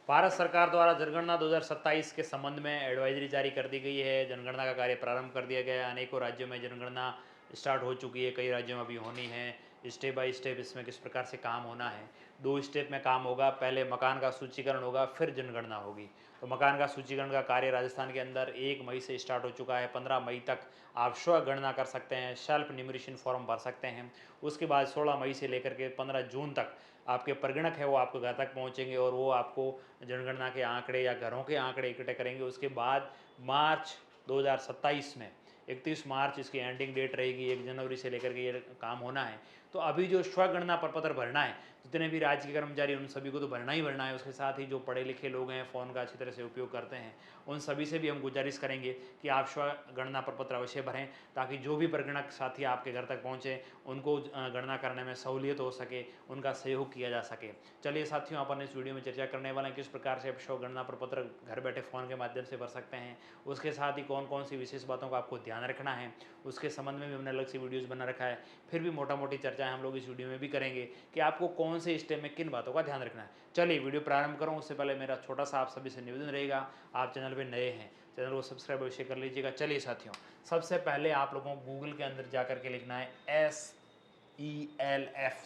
भारत सरकार द्वारा जनगणना 2027 के संबंध में एडवाइजरी जारी कर दी गई है। जनगणना का कार्य प्रारंभ कर दिया गया है। अनेकों राज्यों में जनगणना स्टार्ट हो चुकी है, कई राज्यों में अभी होनी है। स्टेप बाय स्टेप इसमें किस प्रकार से काम होना है। 2 स्टेप में काम होगा। पहले मकान का सूचीकरण होगा, फिर जनगणना होगी। तो मकान का सूचीकरण का कार्य राजस्थान के अंदर 1 मई से स्टार्ट हो चुका है। 15 मई तक आप स्व गणना कर सकते हैं, सेल्फ न्यूमरेशन फॉर्म भर सकते हैं। उसके बाद 16 मई से लेकर के 15 जून तक आपके परिगणक है वो आपके घर तक पहुंचेंगे और वो आपको जनगणना के आंकड़े या घरों के आंकड़े इकट्ठे करेंगे। उसके बाद मार्च 2027 में 31 मार्च इसकी एंडिंग डेट रहेगी। 1 जनवरी से लेकर के ये काम होना है। तो अभी जो स्वगणना प्रपत्र भरना है, जितने भी राज्य के कर्मचारी उन सभी को तो भरना ही भरना है। उसके साथ ही जो पढ़े लिखे लोग हैं, फ़ोन का अच्छी तरह से उपयोग करते हैं, उन सभी से भी हम गुजारिश करेंगे कि आप स्वगणना प्रपत्र अवश्य भरें, ताकि जो भी परिगणक साथी आपके घर तक पहुँचे उनको गणना करने में सहूलियत हो सके, उनका सहयोग किया जा सके। चलिए साथियों, अपन इस वीडियो में चर्चा करने वाले हैं किस प्रकार से आप स्वगणना प्रपत्र घर बैठे फ़ोन के माध्यम से भर सकते हैं। उसके साथ ही कौन कौन सी विशेष बातों का आपको ध्यान रखना है, उसके संबंध में भी हमने अलग से वीडियोज़ बना रखा है। फिर भी मोटा मोटी चर्चाएं हम लोग इस वीडियो में भी करेंगे कि आपको कौन से स्टेप में किन बातों का ध्यान रखना है। चलिए वीडियो प्रारंभ करूँ उससे पहले मेरा छोटा सा आप सभी से निवेदन रहेगा, आप चैनल पर नए हैं, चैनल को सब्सक्राइब अवश्य कर लीजिएगा। चलिए साथियों, सबसे पहले आप लोगों को गूगल के अंदर जा करके लिखना है SELF,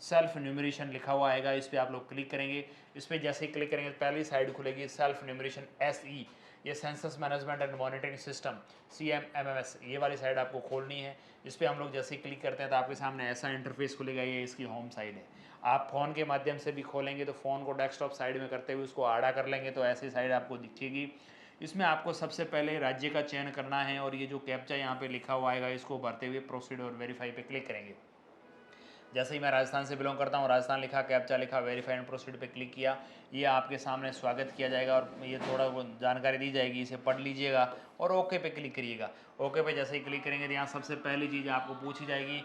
सेल्फ न्यूमरेशन लिखा हुआ आएगा। इस पर आप लोग क्लिक करेंगे। इस पर जैसे ही क्लिक करेंगे पहली साइड खुलेगी सेल्फ न्यूमरेशन SE, ये census management and monitoring system CMMS, ये वाली साइड आपको खोलनी है। इस पर हम लोग जैसे ही क्लिक करते हैं तो आपके सामने ऐसा इंटरफेस खुलेगा। ये इसकी होम साइड है। आप फ़ोन के माध्यम से भी खोलेंगे तो फ़ोन को डेस्कटॉप साइड में करते हुए उसको आड़ा कर लेंगे तो ऐसी साइड आपको दिखेगी। इसमें आपको सबसे पहले राज्य का चयन करना है और ये जो कैप्चा यहाँ पे लिखा हुआ आएगा इसको भरते हुए प्रोसीड और वेरीफाई पे क्लिक करेंगे। जैसे ही मैं राजस्थान से बिलोंग करता हूँ, राजस्थान लिखा, कैप्चा लिखा, वेरीफाई एंड प्रोसीड पे क्लिक किया, ये आपके सामने स्वागत किया जाएगा और ये थोड़ा वो जानकारी दी जाएगी, इसे पढ़ लीजिएगा और ओके पे क्लिक करिएगा। ओके पे जैसे ही क्लिक करेंगे तो यहाँ सबसे पहली चीज़ आपको पूछी जाएगी।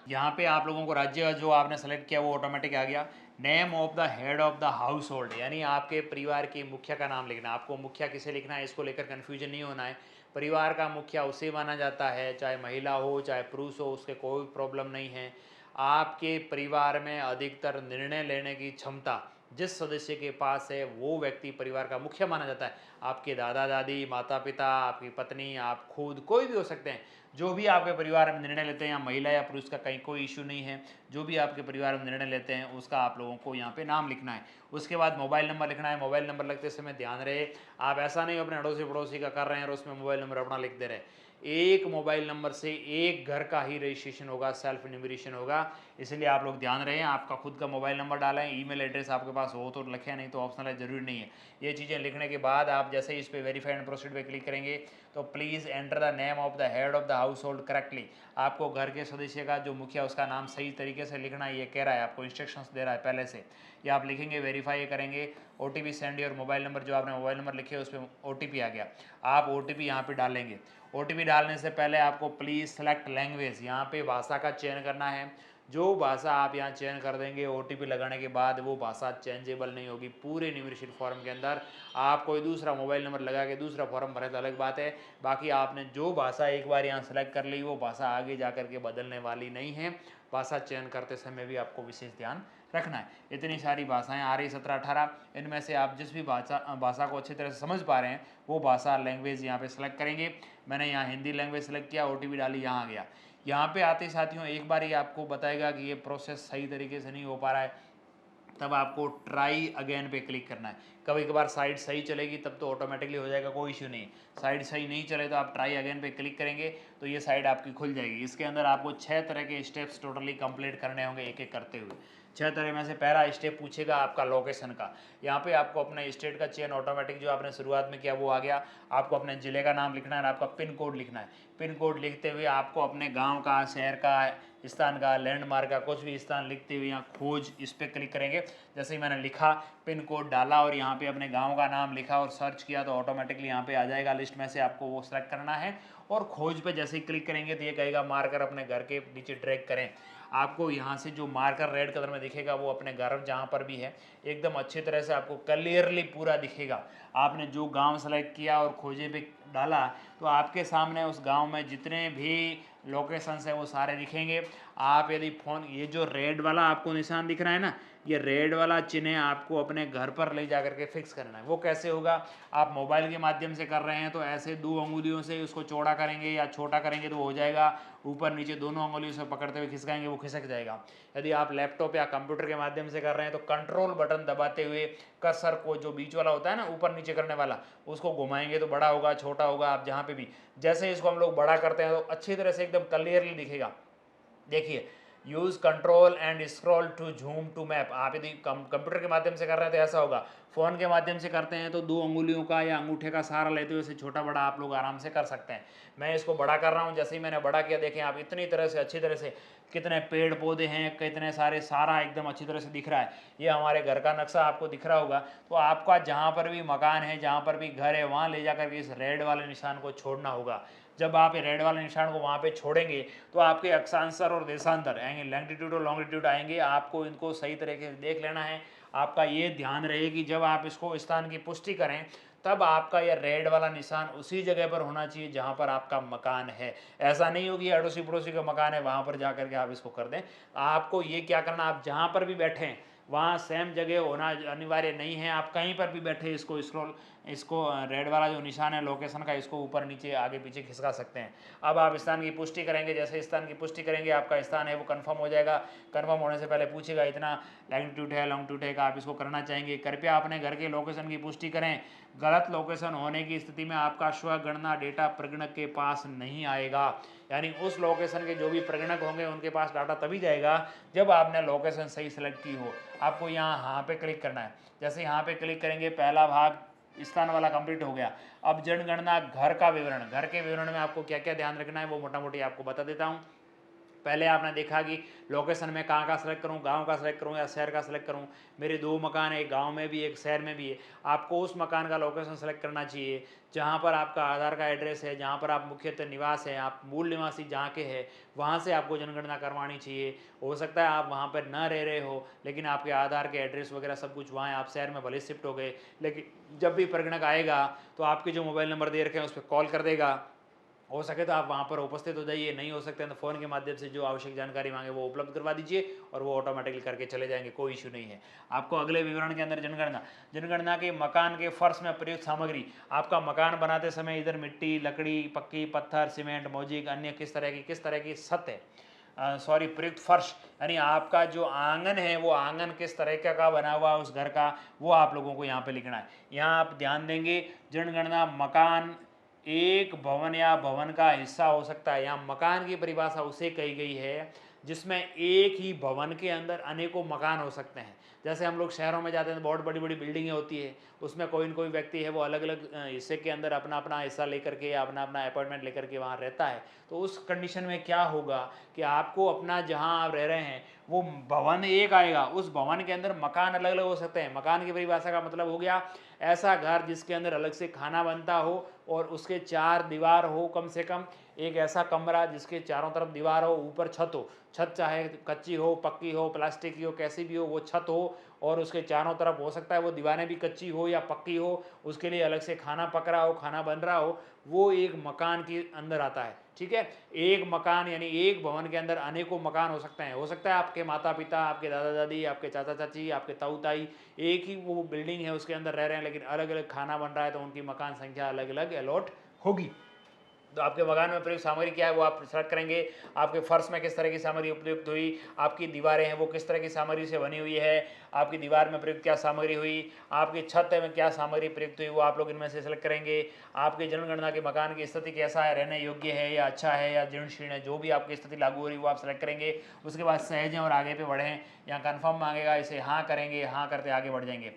यहाँ पे आप लोगों को राज्य जो आपने सेलेक्ट किया वो ऑटोमेटिक आ गया। Name of the head of the house hold, यानी आपके परिवार के मुखिया का नाम लिखना है। आपको मुखिया किसे लिखना है इसको लेकर कन्फ्यूजन नहीं होना है। परिवार का मुखिया उसे माना जाता है, चाहे महिला हो चाहे पुरुष हो, उसके कोई प्रॉब्लम नहीं है। आपके परिवार में अधिकतर निर्णय लेने की क्षमता जिस सदस्य के पास है वो व्यक्ति परिवार का मुखिया माना जाता है। आपके दादा दादी, माता पिता, आपकी पत्नी, आप खुद, कोई भी हो सकते हैं। जो भी आपके परिवार में निर्णय लेते हैं, या महिला या पुरुष का कहीं कोई इशू नहीं है, जो भी आपके परिवार में निर्णय लेते हैं उसका आप लोगों को यहाँ पे नाम लिखना है। उसके बाद मोबाइल नंबर लिखना है। मोबाइल नंबर लिखते समय ध्यान रहे, आप ऐसा नहीं अपने अड़ोसी पड़ोसी का कर रहे हैं और उसमें मोबाइल नंबर अपना लिख दे रहे हैं। एक मोबाइल नंबर से एक घर का ही रजिस्ट्रेशन होगा, सेल्फ न्यूमरेशन होगा। इसलिए आप लोग ध्यान रहे, आपका खुद का मोबाइल नंबर डालें, ईमेल एड्रेस आपके पास हो तो लिखें, नहीं तो ऑप्शनल है, जरूरी नहीं है। ये चीज़ें लिखने के बाद आप जैसे ही इस पर वेरीफाई एंड प्रोसीड पे क्लिक करेंगे तो please enter the name of the head of the house hold correctly. आपको घर के सदस्य का जो मुखिया उसका नाम सही तरीके से लिखना है, ये कह रहा है, आपको इंस्ट्रक्शंस दे रहा है पहले से। ये आप लिखेंगे, वेरीफाई करेंगे, OTP send your mobile number, जो आपने मोबाइल नंबर लिखे उस पर OTP आ गया, आप OTP यहाँ पे डालेंगे। OTP डालने से पहले आपको प्लीज़ सेलेक्ट लैंग्वेज, यहाँ पे भाषा का चयन करना है। जो भाषा आप यहाँ चयन कर देंगे OTP लगाने के बाद वो भाषा चेंजेबल नहीं होगी पूरे न्यूमरेशन फॉर्म के अंदर। आप कोई दूसरा मोबाइल नंबर लगा के दूसरा फॉर्म भरे तो अलग बात है, बाकी आपने जो भाषा एक बार यहाँ सेलेक्ट कर ली वो भाषा आगे जा कर के बदलने वाली नहीं है। भाषा चयन करते समय भी आपको विशेष ध्यान रखना है। इतनी सारी भाषाएं आ रही 17-18, इनमें से आप जिस भी भाषा को अच्छी तरह से समझ पा रहे हैं वो भाषा लैंग्वेज यहाँ पे सेलेक्ट करेंगे। मैंने यहाँ हिंदी लैंग्वेज सेलेक्ट किया, OTP डाली, यहाँ आ गया। यहाँ पे आते साथियों एक बार ये आपको बताएगा कि ये प्रोसेस सही तरीके से नहीं हो पा रहा है, तब आपको ट्राई अगेन पे क्लिक करना है। कभी कभार साइड सही चलेगी तब तो ऑटोमेटिकली हो जाएगा, कोई इश्यू नहीं। साइड सही नहीं चले तो आप ट्राई अगेन पे क्लिक करेंगे तो ये साइड आपकी खुल जाएगी। इसके अंदर आपको 6 तरह के स्टेप्स टोटली कंप्लीट करने होंगे एक एक करते हुए। 6 तरह में से पहला स्टेप पूछेगा आपका लोकेशन का। यहाँ पे आपको अपने स्टेट का चयन ऑटोमेटिक जो आपने शुरुआत में किया वो आ गया। आपको अपने ज़िले का नाम लिखना है और आपका पिन कोड लिखना है। पिन कोड लिखते हुए आपको अपने गाँव का, शहर का, स्थान का, लैंडमार्क का कुछ भी स्थान लिखते हुए यहाँ खोज इस पर क्लिक करेंगे। जैसे ही मैंने लिखा, पिन कोड डाला और यहाँ पे अपने गांव का नाम लिखा और सर्च किया तो ऑटोमेटिकली यहाँ पे आ जाएगा लिस्ट में से, आपको वो सेलेक्ट करना है। और खोज पे जैसे ही क्लिक करेंगे तो ये कहेगा मार्कर अपने घर के नीचे ड्रैग करें। आपको यहाँ से जो मार्कर रेड कलर में दिखेगा वो अपने घर जहाँ पर भी है एकदम अच्छी तरह से आपको क्लियरली पूरा दिखेगा। आपने जो गांव सेलेक्ट किया और खोजे पे डाला तो आपके सामने उस गांव में जितने भी लोकेशंस है वो सारे दिखेंगे। आप यदि फ़ोन, ये जो रेड वाला आपको निशान दिख रहा है ना, ये रेड वाला चिन्ह आपको अपने घर पर ले जा करके फिक्स करना है। वो कैसे होगा? आप मोबाइल के माध्यम से कर रहे हैं तो ऐसे 2 अंगुलियों से उसको चौड़ा करेंगे या छोटा करेंगे तो हो जाएगा। ऊपर नीचे दोनों अंगुलियों से पकड़ते हुए खिसकाएंगे, वो खिसक जाएगा। यदि आप लैपटॉप या कंप्यूटर के माध्यम से कर रहे हैं तो कंट्रोल बटन दबाते हुए कर्सर को, जो बीच वाला होता है ना ऊपर नीचे करने वाला, उसको घुमाएंगे तो बड़ा होगा, छोटा होगा, आप जहाँ पे भी। जैसे इसको हम लोग बड़ा करते हैं तो अच्छी तरह से एकदम क्लियरली दिखेगा। देखिए, use control and scroll to zoom to map. आप यदि कंप्यूटर के माध्यम से कर रहे हैं तो ऐसा होगा। फ़ोन के माध्यम से करते हैं तो 2 अंगुलियों का या अंगूठे का सहारा लेते हुए इसे छोटा बड़ा आप लोग आराम से कर सकते हैं। मैं इसको बड़ा कर रहा हूँ, जैसे ही मैंने बड़ा किया देखें आप, इतनी तरह से अच्छी तरह से कितने पेड़ पौधे हैं, कितने सारे, सारा एकदम अच्छी तरह से दिख रहा है। ये हमारे घर का नक्शा आपको दिख रहा होगा। तो आपका जहाँ पर भी मकान है, जहाँ पर भी घर है, वहाँ ले जाकर के इस रेड वाले निशान को छोड़ना होगा। जब आप ये रेड वाले निशान को वहाँ पे छोड़ेंगे तो आपके अक्षांतर और देशांतर आएंगे, लैंगिट्यूड और लॉन्गिट्यूड आएंगे। आपको इनको सही तरीके से देख लेना है। आपका ये ध्यान रहे कि जब आप इसको स्थान की पुष्टि करें तब आपका यह रेड वाला निशान उसी जगह पर होना चाहिए जहाँ पर आपका मकान है। ऐसा नहीं होगी अड़ोसी पड़ोसी का मकान है वहाँ पर जा करके आप इसको कर दें। आपको ये क्या करना, आप जहाँ पर भी बैठे हैं वहाँ सेम जगह होना अनिवार्य नहीं है। आप कहीं पर भी बैठे इसको रेड वाला जो निशान है लोकेशन का, इसको ऊपर नीचे आगे पीछे खिसका सकते हैं। अब आप स्थान की पुष्टि करेंगे, जैसे स्थान की पुष्टि करेंगे आपका स्थान है वो कंफर्म हो जाएगा। कंफर्म होने से पहले पूछेगा इतना लैंगिट्यूड है, लॉन्गिट्यूड है, आप इसको करना चाहेंगे। कृपया अपने घर के लोकेशन की पुष्टि करें। गलत लोकेशन होने की स्थिति में आपका स्वगणना डेटा प्रगणक के पास नहीं आएगा। यानी उस लोकेशन के जो भी प्रगणक होंगे उनके पास डाटा तभी जाएगा जब आपने लोकेशन सही सेलेक्ट की हो। आपको यहाँ पे क्लिक करना है। जैसे यहाँ पे क्लिक करेंगे, पहला भाग स्थान वाला कंप्लीट हो गया। अब जनगणना घर का विवरण, घर के विवरण में आपको क्या क्या ध्यान रखना है वो मोटा मोटी आपको बता देता हूँ। पहले आपने देखा कि लोकेशन में कहाँ का सेलेक्ट करूँ, गांव का सेलेक्ट करूँ या शहर का सेलेक्ट करूँ। मेरे 2 मकान है, एक गांव में भी एक शहर में भी है। आपको उस मकान का लोकेशन सेलेक्ट करना चाहिए जहाँ पर आपका आधार का एड्रेस है, जहाँ पर आप मुख्यतः निवास है, आप मूल निवासी जहाँ के हैं वहाँ से आपको जनगणना करवानी चाहिए। हो सकता है आप वहाँ पर न रह रहे हो लेकिन आपके आधार के एड्रेस वगैरह सब कुछ वहाँ है, आप शहर में भले शिफ्ट हो गए, लेकिन जब भी प्रगणक आएगा तो आपके जो मोबाइल नंबर दे रखे हैं उस पर कॉल कर देगा। हो सके तो आप वहाँ पर उपस्थित हो जाइए, नहीं हो सकते तो फ़ोन के माध्यम से जो आवश्यक जानकारी मांगे वो उपलब्ध करवा दीजिए और वो ऑटोमेटिकली करके चले जाएंगे, कोई इशू नहीं है। आपको अगले विवरण के अंदर जनगणना के मकान के फर्श में प्रयुक्त सामग्री। आपका मकान बनाते समय इधर मिट्टी, लकड़ी, पक्की, पत्थर, सीमेंट, मोजिक, अन्य किस तरह की छत है, प्रयुक्त फर्श, यानी आपका जो आंगन है वो आंगन किस तरह का बना हुआ है उस घर का, वो आप लोगों को यहाँ पे लिखना है। यहाँ आप ध्यान देंगे, जनगणना मकान एक भवन या भवन का हिस्सा हो सकता है। यहाँ मकान की परिभाषा उसे कही गई है जिसमें एक ही भवन के अंदर अनेकों मकान हो सकते हैं। जैसे हम लोग शहरों में जाते हैं तो बहुत बड़ी बड़ी बिल्डिंगें होती है, उसमें कोई न कोई व्यक्ति है वो अलग अलग हिस्से के अंदर अपना अपना हिस्सा लेकर के, अपना अपना अपार्टमेंट लेकर के वहाँ रहता है। तो उस कंडीशन में क्या होगा कि आपको अपना जहाँ आप रह रहे हैं वो भवन एक आएगा, उस भवन के अंदर मकान अलग अलग हो सकते हैं। मकान की परिभाषा का मतलब हो गया ऐसा घर जिसके अंदर अलग से खाना बनता हो और उसके 4 दीवार हो, कम से कम एक ऐसा कमरा जिसके चारों तरफ दीवार हो, ऊपर छत हो। छत चाहे कच्ची हो, पक्की हो, प्लास्टिक की हो, कैसी भी हो, वो छत हो और उसके चारों तरफ हो सकता है वो दीवारें भी कच्ची हो या पक्की हो, उसके लिए अलग से खाना पक रहा हो, खाना बन रहा हो, वो एक मकान के अंदर आता है। ठीक है, एक मकान यानी एक भवन के अंदर अनेकों मकान हो सकते हैं। हो सकता है आपके माता पिता, आपके दादा दादी, आपके चाचा चाची, आपके ताऊ ताई एक ही वो बिल्डिंग है उसके अंदर रह रहे हैं लेकिन अलग अलग खाना बन रहा है तो उनकी मकान संख्या अलग अलग अलॉट होगी। तो आपके मकान में प्रयुक्त सामग्री क्या है वो आप सेलेक्ट करेंगे। आपके फर्श में किस तरह की सामग्री उपयुक्त हुई, आपकी दीवारें हैं वो किस तरह की सामग्री से बनी हुई है, आपकी दीवार में प्रयुक्त क्या सामग्री हुई, आपकी छत में क्या सामग्री प्रयुक्त हुई, वो आप लोग इनमें से सेलेक्ट करेंगे। आपकी जनगणना के मकान की स्थिति कैसा है, रहने योग्य है या अच्छा है या जीर्ण शीर्ण है, जो भी आपकी स्थिति लागू हो रही है वो आप सेलेक्ट करेंगे। उसके बाद सहज और आगे पे बढ़ें, यहाँ कन्फर्म मांगेगा, इसे हाँ करेंगे, हाँ करते आगे बढ़ जाएंगे।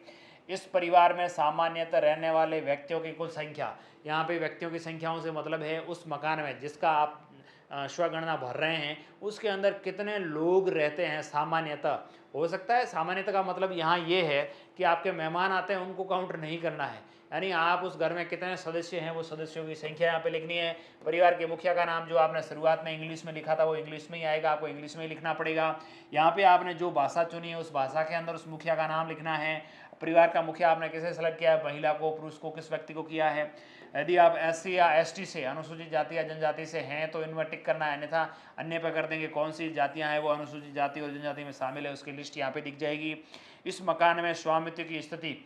इस परिवार में सामान्यतः रहने वाले व्यक्तियों की कुल संख्या, यहाँ पे व्यक्तियों की संख्याओं से मतलब है उस मकान में जिसका आप स्वगणना भर रहे हैं उसके अंदर कितने लोग रहते हैं सामान्यतः। हो सकता है सामान्यतः का मतलब यहाँ ये है कि आपके मेहमान आते हैं उनको काउंट नहीं करना है, यानी आप उस घर में कितने सदस्य हैं वो सदस्यों की संख्या यहाँ पे लिखनी है। परिवार के मुखिया का नाम जो आपने शुरुआत में इंग्लिश में लिखा था वो इंग्लिश में ही आएगा, आपको इंग्लिश में ही लिखना पड़ेगा। यहाँ पे आपने जो भाषा चुनी है उस भाषा के अंदर उस मुखिया का नाम लिखना है। परिवार का मुखिया आपने किसे सेलेक्ट किया है, महिला को, पुरुष को, किस व्यक्ति को किया है। यदि आप SC या ST से, अनुसूचित जाति या जनजाति से हैं तो इनमें टिक करना है, अन्यथा अन्य पर कर देंगे। कौन सी जातियां हैं वो अनुसूचित जाति और जनजाति में शामिल है उसकी लिस्ट यहाँ पे दिख जाएगी। इस मकान में स्वामित्व की स्थिति,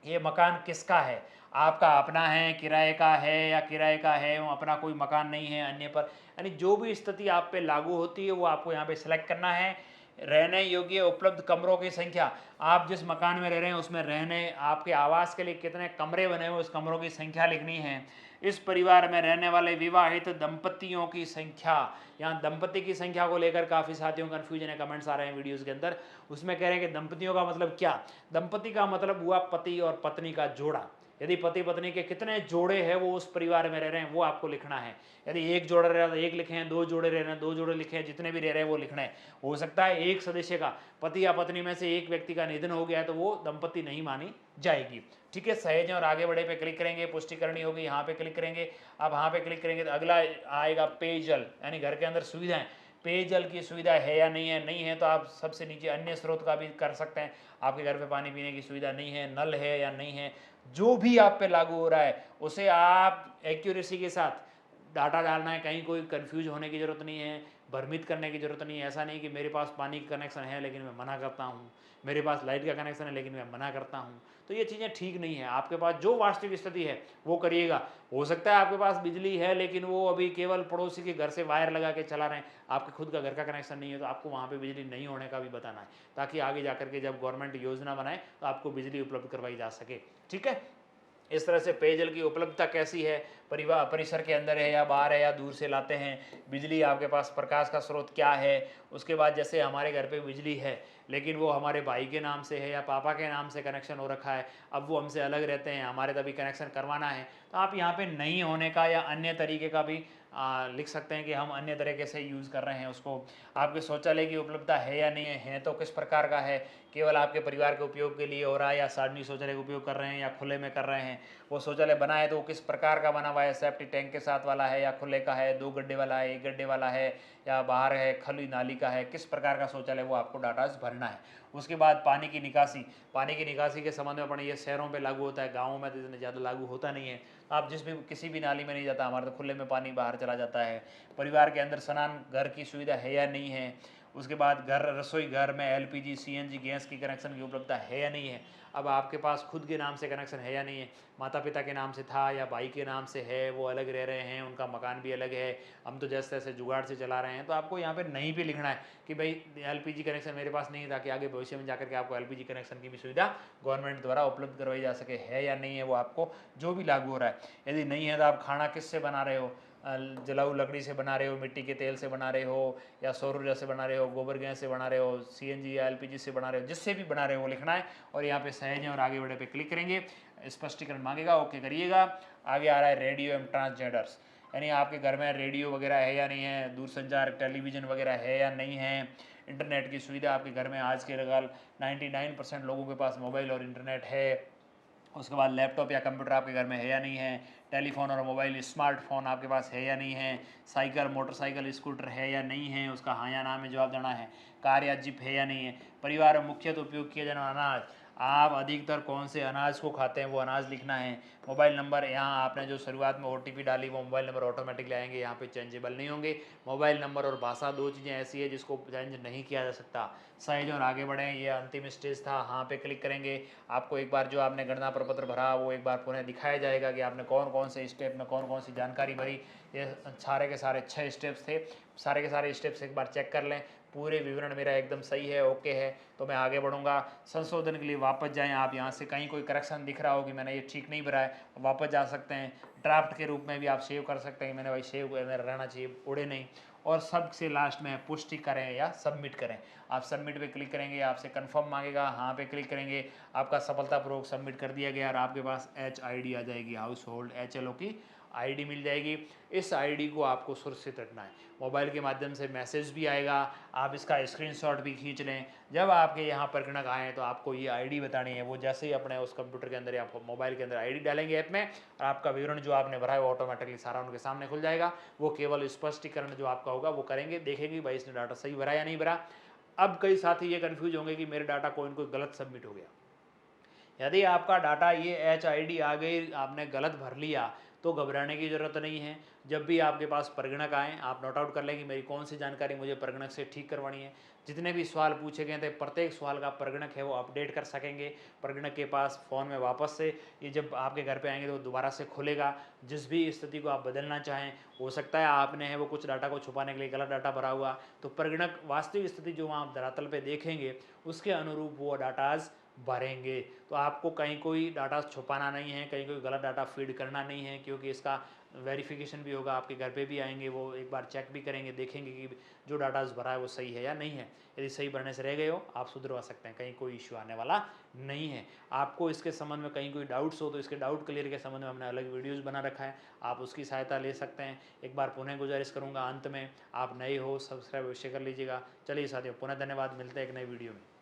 ये मकान किसका है, आपका अपना है, किराए का है या किराए का है, वो अपना कोई मकान नहीं है अन्य पर, यानी जो भी स्थिति आप पे लागू होती है वो आपको यहाँ पे सिलेक्ट करना है। रहने योग्य उपलब्ध कमरों की संख्या, आप जिस मकान में रह रहे हैं उसमें रहने, आपके आवास के लिए कितने कमरे बने हुए उस कमरों की संख्या लिखनी है। इस परिवार में रहने वाले विवाहित दंपतियों की संख्या, यहाँ दंपति की संख्या को लेकर काफ़ी साथियों का कन्फ्यूजन है, कमेंट्स आ रहे हैं वीडियोस के अंदर। उसमें कह रहे हैं कि दंपतियों का मतलब क्या, दंपति का मतलब हुआ पति और पत्नी का जोड़ा। यदि पति पत्नी के कितने जोड़े हैं वो उस परिवार में रह रहे हैं वो आपको लिखना है। यदि एक जोड़ा रह रहा है तो एक लिखे हैं, दो जोड़े रह रहे हैं दो जोड़े लिखे हैं, जितने भी रह रहे हैं वो लिखना है। हो सकता है एक सदस्य का, पति या पत्नी में से एक व्यक्ति का निधन हो गया है तो वो दंपति नहीं मानी जाएगी। ठीक है, सहेजें और आगे बढ़े पे क्लिक करेंगे, पुष्टि करनी होगी, यहाँ पे क्लिक करेंगे। अब यहाँ पे क्लिक करेंगे तो अगला आएगा पेयजल, यानी घर के अंदर सुविधाएं, पेयजल की सुविधा है या नहीं है, नहीं है तो आप सबसे नीचे अन्य स्रोत का भी कर सकते हैं। आपके घर पे पानी पीने की सुविधा नहीं है, नल है या नहीं है, जो भी आप पे लागू हो रहा है उसे आप एक्यूरेसी के साथ डाटा डालना है। कहीं कोई कंफ्यूज होने की ज़रूरत नहीं है, भ्रमित करने की ज़रूरत नहीं है। ऐसा नहीं कि मेरे पास पानी का कनेक्शन है लेकिन मैं मना करता हूँ, मेरे पास लाइट का कनेक्शन है लेकिन मैं मना करता हूँ, तो ये चीज़ें ठीक नहीं है। आपके पास जो वास्तविक स्थिति है वो करिएगा। हो सकता है आपके पास बिजली है लेकिन वो अभी केवल पड़ोसी के घर से वायर लगा के चला रहे हैं, आपके खुद का घर का कनेक्शन नहीं है, तो आपको वहाँ पे बिजली नहीं होने का भी बताना है, ताकि आगे जाकर के जब गवर्नमेंट योजना बनाए तो आपको बिजली उपलब्ध करवाई जा सके। ठीक है, इस तरह से पेयजल की उपलब्धता कैसी है, परिवार परिसर के अंदर है या बाहर है या दूर से लाते हैं, बिजली आपके पास प्रकाश का स्रोत क्या है। उसके बाद जैसे हमारे घर पे बिजली है लेकिन वो हमारे भाई के नाम से है या पापा के नाम से कनेक्शन हो रखा है, अब वो हमसे अलग रहते हैं, हमारे तभी कनेक्शन करवाना है, तो आप यहाँ पे नहीं होने का या अन्य तरीके का भी लिख सकते हैं कि हम अन्य तरीके से यूज़ कर रहे हैं उसको। आपके शौचालय की उपलब्धता है या नहीं है तो किस प्रकार का है, केवल आपके परिवार के उपयोग के लिए हो रहा है या सार्वजनिक शौचालय का उपयोग कर रहे हैं या खुले में कर रहे हैं। वो शौचालय बना है तो वो किस प्रकार का बना हुआ है, सेफ्टी टैंक के साथ वाला है या खुले का है, 2 गड्ढे वाला है, 1 गड्ढे वाला है या बाहर है, खली नाली का है, किस प्रकार का शौचालय वो आपको डाटा भरना है। उसके बाद पानी की निकासी, पानी की निकासी के संबंध में अपने ये शहरों पे लागू होता है, गाँवों में तो इतने ज़्यादा लागू होता नहीं है। आप जिस भी किसी भी नाली में नहीं जाता, हमारे तो खुले में पानी बाहर चला जाता है। परिवार के अंदर स्नान घर की सुविधा है या नहीं है। उसके बाद घर, रसोई घर में LPG CNG गैस की कनेक्शन की उपलब्धता है या नहीं है। अब आपके पास खुद के नाम से कनेक्शन है या नहीं है, माता पिता के नाम से था या भाई के नाम से है, वो अलग रह रहे हैं, उनका मकान भी अलग है, हम तो जैसे तैसे जुगाड़ से चला रहे हैं, तो आपको यहाँ पे नहीं भी लिखना है कि भाई LPG कनेक्शन मेरे पास नहीं है, ताकि आगे भविष्य में जाकर के आपको LPG कनेक्शन की भी सुविधा गवर्नमेंट द्वारा उपलब्ध करवाई जा सके। है या नहीं है वो आपको जो भी लागू हो रहा है। यदि नहीं है तो आप खाना किससे बना रहे हो, जलाऊ लकड़ी से बना रहे हो, मिट्टी के तेल से बना रहे हो या सौर ऊर्जा से बना रहे हो, गोबर गैस से बना रहे हो, CNG या LPG से बना रहे हो, जिससे भी बना रहे हो वो लिखना है। और यहाँ पे सहेजें और आगे बढ़े पे क्लिक करेंगे, स्पष्टीकरण मांगेगा, ओके करिएगा। आगे आ रहा है रेडियो एवं ट्रांसजेंडर्स, यानी आपके घर में रेडियो वगैरह है या नहीं है, दूरसंचार टेलीविज़न वगैरह है या नहीं है, इंटरनेट की सुविधा आपके घर में आज के लगाल 99% लोगों के पास मोबाइल और इंटरनेट है। उसके बाद लैपटॉप या कंप्यूटर आपके घर में है या नहीं है, टेलीफोन और मोबाइल स्मार्टफोन आपके पास है या नहीं है, साइकिल मोटरसाइकिल स्कूटर है या नहीं है, उसका हाँ या ना में जवाब देना है, कार या जिप है या नहीं है। परिवार में मुख्यतः उपयोग किया जाना अनाज, आप अधिकतर कौन से अनाज को खाते हैं वो अनाज लिखना है। मोबाइल नंबर, यहाँ आपने जो शुरुआत में OTP डाली वो मोबाइल नंबर ऑटोमेटिकली आएंगे, यहाँ पे चेंजेबल नहीं होंगे। मोबाइल नंबर और भाषा 2 चीज़ें ऐसी है जिसको चेंज नहीं किया जा सकता। सहेज और आगे बढ़ें, ये अंतिम स्टेज था, हाँ पे क्लिक करेंगे। आपको एक बार जो आपने गणना प्रपत्र भरा वो एक बार पुनः दिखाया जाएगा कि आपने कौन कौन से स्टेप में कौन कौन सी जानकारी भरी। ये सारे के सारे 6 स्टेप्स थे, सारे के सारे स्टेप्स एक बार चेक कर लें, पूरे विवरण मेरा एकदम सही है, ओके है, तो मैं आगे बढ़ूंगा। संशोधन के लिए वापस जाएं, आप यहाँ से कहीं कोई करेक्शन दिख रहा हो कि मैंने ये ठीक नहीं भरा है, वापस जा सकते हैं। ड्राफ्ट के रूप में भी आप सेव कर सकते हैं, मैंने भाई सेव मेरा रहना चाहिए, उड़े नहीं। और सबसे लास्ट में पुष्टि करें या सबमिट करें, आप सबमिट पे क्लिक करेंगे, आपसे कंफर्म मांगेगा, हाँ पे क्लिक करेंगे, आपका सफलतापूर्वक सबमिट कर दिया गया और आपके पास HID आ जाएगी, हाउस होल्ड HLO की ID मिल जाएगी। इस ID को आपको सुरक्षित रखना है, मोबाइल के माध्यम से मैसेज भी आएगा, आप इसका स्क्रीनशॉट भी खींच लें। जब आपके यहाँ प्रकरणक आएँ तो आपको ये ID बतानी है, वो जैसे ही अपने उस कंप्यूटर के अंदर या मोबाइल के अंदर ID डालेंगे ऐप में, और आपका विवरण जो आपने भरा है वो ऑटोमेटिकली सारा उनके सामने खुल जाएगा। वो केवल स्पष्टीकरण जो आपका होगा वो करेंगे, देखेंगे भाई इसने डाटा सही भरा या नहीं भरा। अब कई साथी ये कन्फ्यूज होंगे कि मेरे डाटा कोई न कोई गलत सबमिट हो गया, यदि आपका डाटा ये HID आ गई, आपने गलत भर लिया, तो घबराने की ज़रूरत नहीं है। जब भी आपके पास परिगणक आएँ, आप नोट आउट कर लें कि मेरी कौन-सी जानकारी मुझे परिगणक से ठीक करवानी है। जितने भी सवाल पूछे गए थे, प्रत्येक सवाल का परिगणक है वो अपडेट कर सकेंगे। परिगणक के पास फ़ोन में वापस से ये जब आपके घर पे आएँगे तो दोबारा से खुलेगा। जिस भी स्थिति को आप बदलना चाहें, हो सकता है आपने है वो कुछ डाटा को छुपाने के लिए गलत डाटा भरा हुआ, तो परिगणक वास्तविक स्थिति जो वहाँ आप धरातल पे देखेंगे, उसके अनुरूप वो डाटाज़ भरेंगे। तो आपको कहीं कोई डाटा छुपाना नहीं है, कहीं कोई गलत डाटा फ़ीड करना नहीं है, क्योंकि इसका वेरिफ़िकेशन भी होगा, आपके घर पे भी आएँगे, वो एक बार चेक भी करेंगे, देखेंगे कि जो डाटाज़ भरा है वो सही है या नहीं है। यदि सही भरने से रह गए हो, आप सुधरवा सकते हैं, कहीं कोई इश्यू आने वाला नहीं है। आपको इसके संबंध में कहीं कोई डाउट्स हो तो इसके डाउट क्लियर के संबंध में हमने अलग वीडियोज़ बना रखा है, आप उसकी सहायता ले सकते हैं। एक बार पुनः गुज़ारिश करूँगा अंत में, आप नए हो सब्सक्राइब अवश्य कर लीजिएगा। चलिए साथियों, पुनः धन्यवाद, मिलते हैं एक नई वीडियो में।